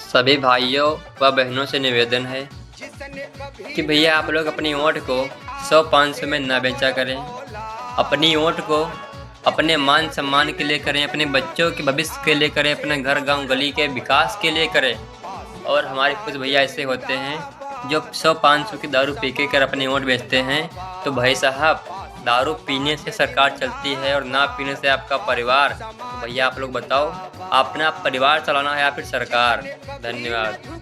सभी भाइयों व बहनों से निवेदन है कि भैया आप लोग अपनी वोट को 100-500 में ना बेचा करें। अपनी वोट को अपने मान सम्मान के लिए करें, अपने बच्चों के भविष्य के लिए करें, अपने घर गांव गली के विकास के लिए करें। और हमारे कुछ भैया ऐसे होते हैं जो 100-500 की दारू पी के कर अपनी वोट बेचते हैं। तो भाई साहब, दारू पीने से सरकार चलती है और ना पीने से आपका परिवार। तो भैया आप लोग बताओ, अपना परिवार चलाना है या फिर सरकार? धन्यवाद।